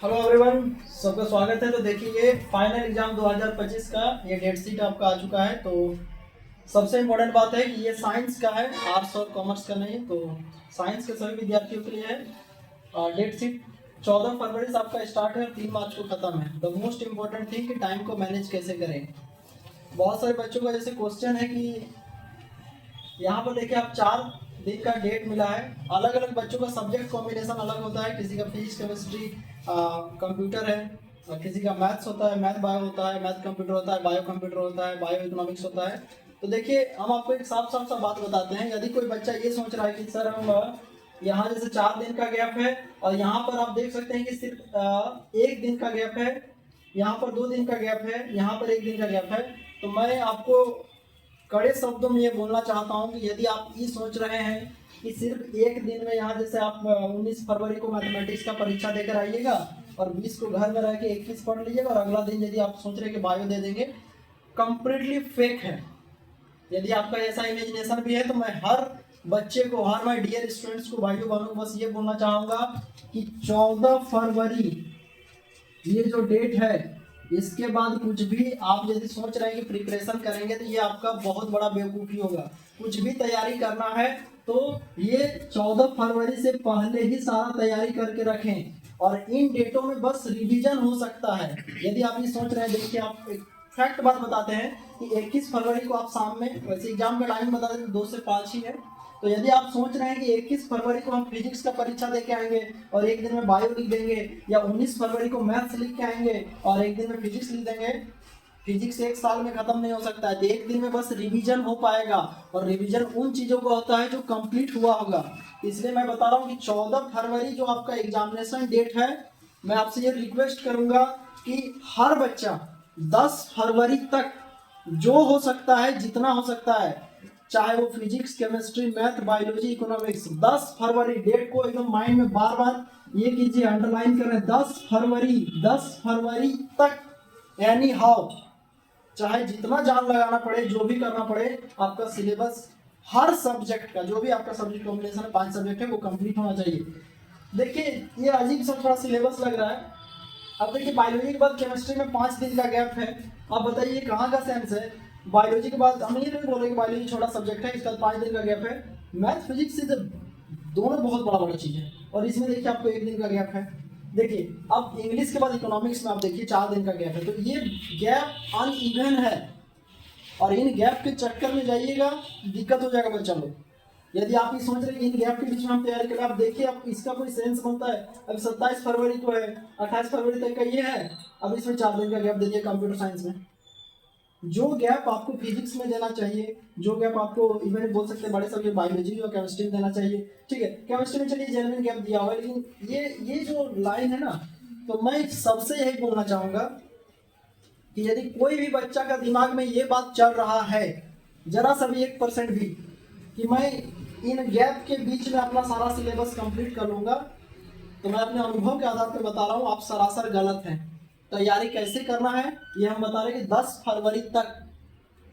Hello everyone, सबका स्वागत है। तो देखिए, ये फाइनल एग्जाम 2025 का ये डेट शीट आपका आ चुका है। तो सबसे इम्पोर्टेंट बात है कि ये साइंस का है, आर्ट्स और कॉमर्स का नहीं। तो साइंस के सभी विद्यार्थियों के लिए है। डेट शीट 14 फरवरी से आपका स्टार्ट है और 3 मार्च को खत्म है। द मोस्ट इम्पोर्टेंट थिंग कि टाइम को मैनेज कैसे करें। बहुत सारे बच्चों का जैसे क्वेश्चन है कि यहाँ पर देखिए, आप 4 दिन का डेट मिला है। अलग अलग बच्चों का सब्जेक्ट कॉम्बिनेशन अलग होता है। किसी का फिजिक्स केमिस्ट्री कंप्यूटर है, और किसी का मैथ्स होता है, मैथ बायो होता है, मैथ कंप्यूटर होता है, बायो कंप्यूटर होता है, बायो इकोनॉमिक्स होता है। तो देखिए, हम आपको एक साफ साफ सा बात बताते हैं। यदि कोई बच्चा ये सोच रहा है कि सर हम यहाँ जैसे 4 दिन का गैप है और यहाँ पर आप देख सकते हैं कि सिर्फ 1 दिन का गैप है, यहाँ पर 2 दिन का गैप है, यहाँ पर 1 दिन का गैप है। तो मैं आपको कड़े शब्दों में ये बोलना चाहता हूँ कि यदि आप ये सोच रहे हैं कि सिर्फ 1 दिन में यहाँ जैसे आप 19 फरवरी को मैथमेटिक्स का परीक्षा देकर आइएगा और 20 को घर में रह के 21 पढ़ लीजिएगा और अगला दिन यदि आप सोच रहे हैं कि बायो दे देंगे, कंप्लीटली फेक है। यदि आपका ऐसा इमेजिनेशन भी है तो मैं हर बच्चे को, हर माय डियर स्टूडेंट्स को, भाइयों बहनों को बस ये बोलना चाहूँगा कि 14 फरवरी ये जो डेट है, इसके बाद कुछ भी आप यदि सोच रहे हैं कि प्रिपरेशन करेंगे तो ये आपका बहुत बड़ा बेवकूफ़ी होगा। कुछ भी तैयारी करना है तो ये 14 फरवरी से पहले ही सारा तैयारी करके रखें और इन डेटों में बस रिवीजन हो सकता है। यदि आप ये सोच रहे हैं, देखिए आप एक फैक्ट बात बताते हैं कि 21 फरवरी को आप शाम में, वैसे एग्जाम का टाइम बता दें 2 से 5 ही है। तो यदि आप सोच रहे हैं कि 21 फरवरी को हम फिजिक्स का परीक्षा दे के आएंगे और 1 दिन में बायो लिख देंगे, या 19 फरवरी को मैथ्स लिख के आएंगे और 1 दिन में फिजिक्स लिख देंगे, फिजिक्स 1 साल में खत्म नहीं हो सकता है। तो 1 दिन में बस रिवीजन हो पाएगा और रिवीजन उन चीजों का होता है जो कंप्लीट हुआ होगा। इसलिए मैं बता रहा हूँ कि 14 फरवरी जो आपका एग्जामिनेशन डेट है, मैं आपसे ये रिक्वेस्ट करूंगा कि हर बच्चा 10 फरवरी तक जो हो सकता है, जितना हो सकता है, चाहे वो physics, chemistry, math, biology, economics, 10 फरवरी डेट को एकदम माइंड में बार बार ये कीजिए, अंडरलाइन करें। 10 फरवरी तक, एनी हाउ, चाहे जितना जान लगाना पड़े, जो भी करना पड़े, आपका सिलेबस हर सब्जेक्ट का, जो भी आपका सब्जेक्ट कॉम्बिनेशन है, 5 सब्जेक्ट है, वो कंप्लीट होना चाहिए। देखिए, ये अजीब सा थोड़ा सिलेबस लग रहा है। अब देखिए, बायोलॉजी के बाद केमिस्ट्री में 5 दिन का गैप है। अब बताइए कहाँ का सेंस है। बायोलॉजी के बाद हम ये नहीं बोल रहे कि बायोलॉजी छोटा सब्जेक्ट है, इसका 5 दिन का गैप है। मैथ फिजिक्स से दोनों बहुत बड़ा बड़ा चीज़ है और इसमें देखिए आपको 1 दिन का गैप है। देखिए, अब इंग्लिश के बाद इकोनॉमिक्स में आप देखिए 4 दिन का गैप है। तो ये गैप अनइवन है और इन गैप के चक्कर में जाइएगा, दिक्कत हो जाएगा बच्चा लोग। यदि आप ये सोच रहे हैं कि इन गैप के बीच में हम तैयारी करें, आप देखिए आप इसका कोई सेंस बनता है। अब 27 फरवरी को है, 28 फरवरी तक का ये है, अब इसमें 4 दिन का गैप दे दिया कंप्यूटर साइंस में। जो गैप आपको फिजिक्स में देना चाहिए, जो गैप आपको इवन बोल सकते हैं बड़े सब्जेक्ट बायोलॉजी और केमिस्ट्री में देना चाहिए, ठीक है, केमिस्ट्री में चलिए जेन्युइन गैप दिया हुआ है, लेकिन ये जो लाइन है ना, तो मैं सबसे यही बोलना चाहूँगा कि यदि कोई भी बच्चा का दिमाग में ये बात चल रहा है, जरा सा भी 1% भी, कि मैं इन गैप के बीच में अपना सारा सिलेबस कंप्लीट कर लूँगा, तो मैं अपने अनुभव के आधार पर बता रहा हूँ, आप सरासर गलत हैं। तैयारी कैसे करना है ये हम बता रहे हैं कि 10 फरवरी तक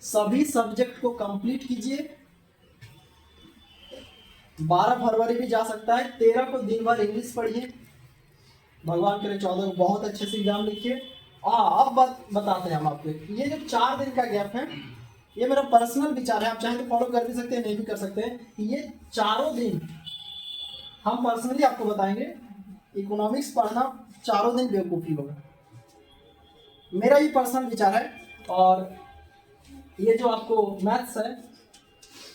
सभी सब्जेक्ट को कंप्लीट कीजिए। 12 फरवरी भी जा सकता है, 13 को दिन भर इंग्लिश पढ़िए, भगवान करे 14 को बहुत अच्छे से एग्जाम लिखिए। अब बात बताते हैं हम आपको, ये जो 4 दिन का गैप है, ये मेरा पर्सनल विचार है, आप चाहें तो फॉलो कर भी सकते हैं, नहीं भी कर सकते हैं। ये चारों दिन हम पर्सनली आपको बताएंगे, इकोनॉमिक्स पढ़ना चारों दिन बेवकूफ़ी होगा, मेरा ये पर्सनल विचार है। और ये जो आपको मैथ्स है,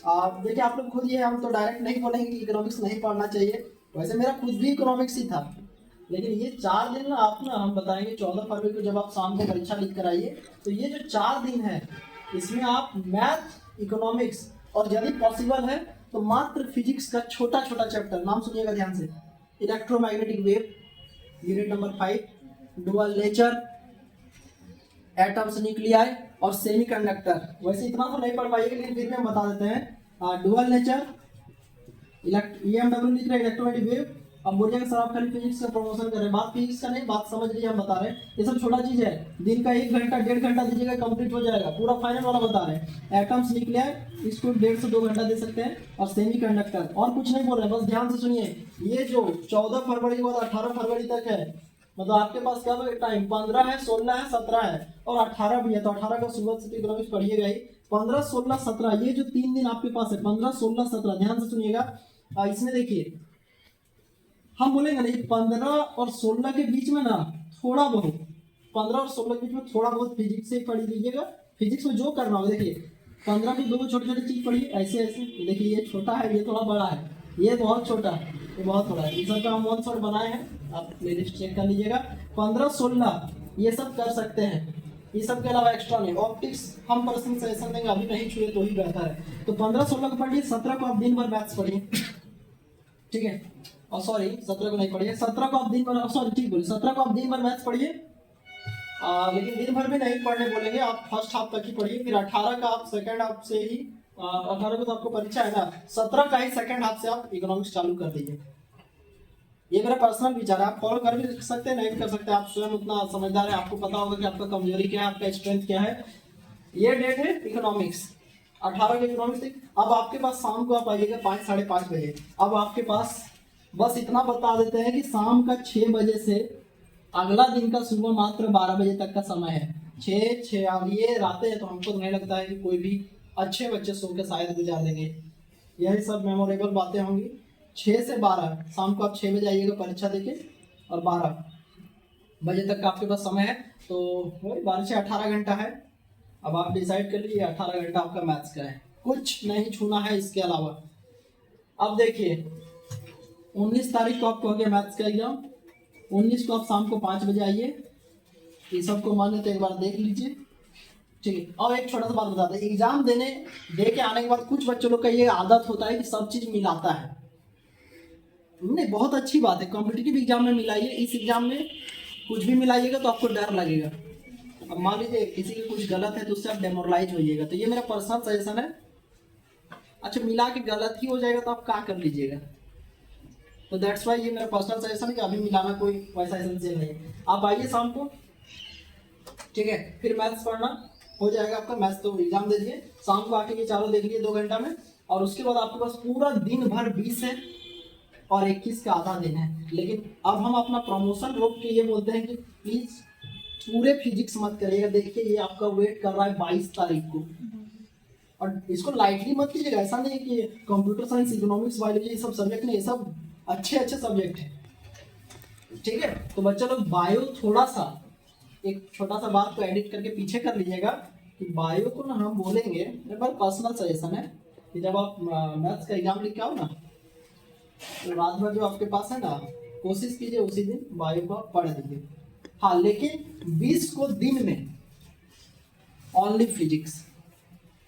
देखिए आप लोग खुद, ये हम तो डायरेक्ट नहीं बोलेंगे कि इकोनॉमिक्स नहीं पढ़ना चाहिए, वैसे मेरा खुद भी इकोनॉमिक्स ही था, लेकिन ये 4 दिन ना आप ना, हम बताएंगे 14 फरवरी को जब आप शाम को परीक्षा लिख कर आइए, तो ये जो 4 दिन है, इसमें आप मैथ, इकोनॉमिक्स और यदि पॉसिबल है तो मात्र फिजिक्स का छोटा छोटा चैप्टर, नाम सुनिएगा ध्यान से, electromagnetic wave, unit number 5, dual nature, atoms, nuclei और सेमीकंडक्टर। वैसे इतना तो नहीं पढ़ पाइएगा, लेकिन फिर भी हम बता देते हैं। डुअल नेचर, EMW लिख रहे हैं, इलेक्ट्रोमैग्नेटिक वेव। अब बोलिएगा सर आप खाली फिजिक्स का प्रमोशन कर रहे हैं, बात फिजिक्स का नहीं, बात समझ लीजिए, हम बता रहे हैं ये सब छोटा चीज है। दिन का 1 घंटा 1.5 घंटा दीजिएगा, कंप्लीट हो जाएगा, पूरा फाइनल वाला बता रहे हैं। एटम्स, न्यूक्लियाई, इसको 1.5 से 2 घंटा दे सकते हैं, और सेमीकंडक्टर, और कुछ नहीं बोल रहे हैं, बस ध्यान से सुनिए। ये जो 14 फरवरी के बाद 18 फरवरी तक है, मतलब आपके पास क्या है टाइम 15 है, 16 है, 17 है और 18 भी है। तो 18 का सुबह से इकोनॉमिक्स पढ़िएगा ही। 15, 16, 17 ये जो 3 दिन आपके पास है, 15, 16, 17 ध्यान से सुनिएगा। इसमें देखिए हम बोलेंगे नहीं 15 और 16 के बीच में ना थोड़ा बहुत, 15 और 16 के बीच में थोड़ा बहुत फिजिक्स से पढ़ लीजिएगा। फिजिक्स में जो करना हो देखिए 15 में दो छोटे छोटे चीज पढ़िए ऐसे ऐसे। देखिए ये छोटा है, ये थोड़ा बड़ा है, ये बहुत छोटा है, ये बहुत बड़ा है। ये सब का हम वन शॉट बनाए हैं, आप प्लेलिस्ट चेक कर लीजिएगा। 15, 16 ये सब कर सकते हैं, ये सब के अलावा एक्स्ट्रा नहीं। ऑप्टिक्स हम पर्सनल सजेशन देंगे, अभी नहीं छुए तो ही बेहतर है। तो 15, 16 को पढ़िए, 17 को आप दिन भर मैथ्स पढ़िए, ठीक है। और सॉरी 17 को नहीं पढ़िए, 17 को आप दिन भर, सॉरी ठीक बोलिए, 17 को आप दिन भर मैथ्स पढ़िए। लेकिन दिन भर में नहीं पढ़ने बोलेंगे, आप फर्स्ट हाफ तक ही पढ़िए। फिर 18 का आप सेकंड हाफ से ही 18 को तो आपको परीक्षा है ना, 17 का ही सेकंड हाफ से आप इकोनॉमिक्स चालू कर दीजिए। ये मेरा पर्सनल विचार है, आप फॉलो कर भी सकते हैं, नहीं भी कर सकते, आप स्वयं उतना समझदार है, आपको पता होगा कि आपका कमजोरी क्या है, आपका स्ट्रेंथ क्या है। ये डेट है इकोनॉमिक्स 18 के इकोनॉमिक्स। अब आपके पास शाम को आप आइएगा 5, 5:30 बजे। अब आपके पास बस इतना बता देते हैं कि शाम का 6 बजे से अगला दिन का सुबह मात्र 12 बजे तक का समय है। 6 अब ये रातें हैं तो हमको नहीं लगता है कि कोई भी अच्छे बच्चे सो के शायद गुजार देंगे। यही सब मेमोरेबल बातें होंगी। 6 से 12 शाम को आप 6 बजे आइएगा परीक्षा देके, और 12 बजे तक का आपके पास समय है। तो वही 12 से 18 घंटा है। अब आप डिसाइड कर लीजिए 18 घंटा आपका मैथ्स का है, कुछ नहीं छूना है इसके अलावा। अब देखिए 19 तारीख को आपको हो गया मैथ्स का एग्जाम। 19 को आप शाम को 5 बजे आइए। ये सबको माने तो एक बार देख लीजिए, ठीक है। और एक छोटा सा बात बताते हैं, एग्जाम दे के आने के बाद कुछ बच्चों लोग का ये आदत होता है कि सब चीज मिलाता है। नहीं, बहुत अच्छी बात है, कॉम्पिटिटिव एग्जाम में मिलाइए। इस एग्जाम में कुछ भी मिलाइएगा तो आपको डर लगेगा। अब मान लीजिए किसी के कुछ गलत है तो उससे आप डेमोरलाइज होइएगा, तो ये मेरा पर्सनल सजेशन है। अच्छा मिला के गलत ही हो जाएगा तो आप क्या कर लीजिएगा। तो दैट्स वाई ये मेरा पर्सनल सजेशन है कि अभी मिलाना कोई वैसा एसेंशियल नहीं है। आप आइए शाम को, ठीक है, फिर मैथ्स पढ़ना हो जाएगा आपका। मैथ्स तो एग्जाम दे दिए, शाम को आके ये चारों देख लिए 2 घंटा में, और उसके बाद आपके पास पूरा दिन भर 20 है और 21 का आधा दिन है। लेकिन अब हम अपना प्रमोशन रोक के ये बोलते हैं कि प्लीज पूरे फिजिक्स मत करिएगा। देखिए ये आपका वेट कर रहा है 22 तारीख को, और इसको लाइटली मत कीजिएगा। ऐसा नहीं है कि कंप्यूटर साइंस, इकोनॉमिक्स, बायोलॉजी ये सब सब्जेक्ट नहीं, ये सब अच्छे सब्जेक्ट है, ठीक है। तो बच्चा लोग बायो थोड़ा सा, एक छोटा सा बात को एडिट करके पीछे कर लीजिएगा कि बायो को ना हम बोलेंगे, मेरे पास पर्सनल सजेशन है कि जब आप मैथ्स का एग्जाम लिख के आओ ना तो रात भर जो आपके पास है ना, कोशिश कीजिए उसी दिन बायो को पढ़ दीजिए। हाँ लेकिन 20 को दिन में ओनली फिजिक्स।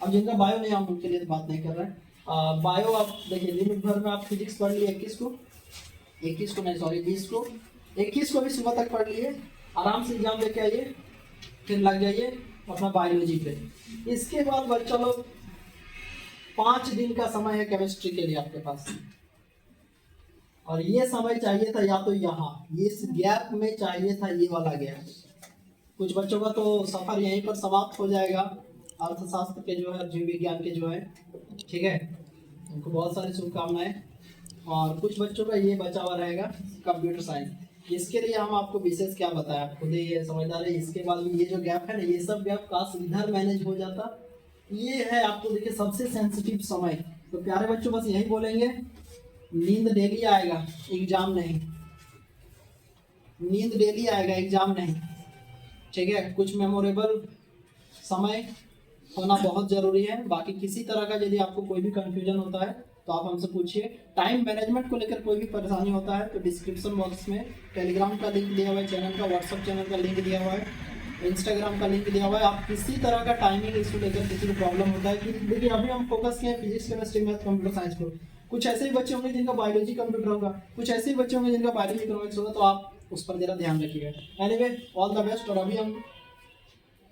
अब जिनका बायो नहीं, हम उनके लिए बात नहीं कर रहे हैं। बायो आप देखिए लिमिट भर में आप फिजिक्स पढ़ लिए, 21 को नहीं सॉरी 20 को, 21 को भी सुबह तक पढ़ लिए, आराम से एग्जाम लेके आइए, फिर लग जाइए अपना बायोलॉजी पे। इसके बाद बच्चा लोग 5 दिन का समय है केमिस्ट्री के लिए आपके पास, और ये समय चाहिए था या तो यहाँ इस गैप में चाहिए था, ये वाला गैप। कुछ बच्चों का तो सफर यहीं पर समाप्त हो जाएगा, अर्थशास्त्र के जो है, जीव विज्ञान के जो है, ठीक है, उनको बहुत सारी शुभकामनाएं। और कुछ बच्चों का ये बचा हुआ रहेगा कंप्यूटर साइंस, इसके लिए हम आपको विशेष क्या बताएं, आप खुद ही ये समझदार है। इसके बाद में ये जो गैप है ना, ये सब गैप काश इधर मैनेज हो जाता। ये है आपको देखिए सबसे सेंसिटिव समय। तो प्यारे बच्चों बस यही बोलेंगे, नींद डेली आएगा एग्जाम नहीं, नींद डेली आएगा एग्जाम नहीं, ठीक है। कुछ मेमोरेबल समय होना बहुत जरूरी है। बाकी किसी तरह का यदि आपको कोई भी कंफ्यूजन होता है तो आप हमसे पूछिए। टाइम मैनेजमेंट को लेकर कोई भी परेशानी होता है तो डिस्क्रिप्शन बॉक्स में टेलीग्राम का लिंक दिया हुआ है, चैनल का, व्हाट्सएप चैनल का लिंक दिया हुआ है, इंस्टाग्राम का लिंक दिया हुआ है। आप किसी तरह का टाइमिंग इशू लेकर किसी को प्रॉब्लम होता है कि देखिए अभी हम फोकस किए physics, chemistry, math, computer science को, कुछ ऐसे ही बच्चे होंगे जिनका बायोलॉजी कंप्यूटर होगा, कुछ ऐसे ही बच्चे होंगे जिनका बायोलॉजी इकोनॉमिक्स होगा, तो आप उस पर जरा ध्यान रखिएगा। Anyway all the best. और अभी हम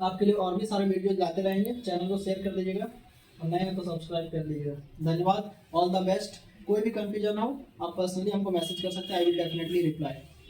आपके लिए और भी सारे वीडियो लाते रहेंगे, चैनल को शेयर कर दीजिएगा और नए हैं तो सब्सक्राइब कर लीजिएगा। धन्यवाद, ऑल द बेस्ट। कोई भी कंफ्यूजन हो आप पर्सनली हमको मैसेज कर सकते हैं, आई विल डेफिनेटली रिप्लाई।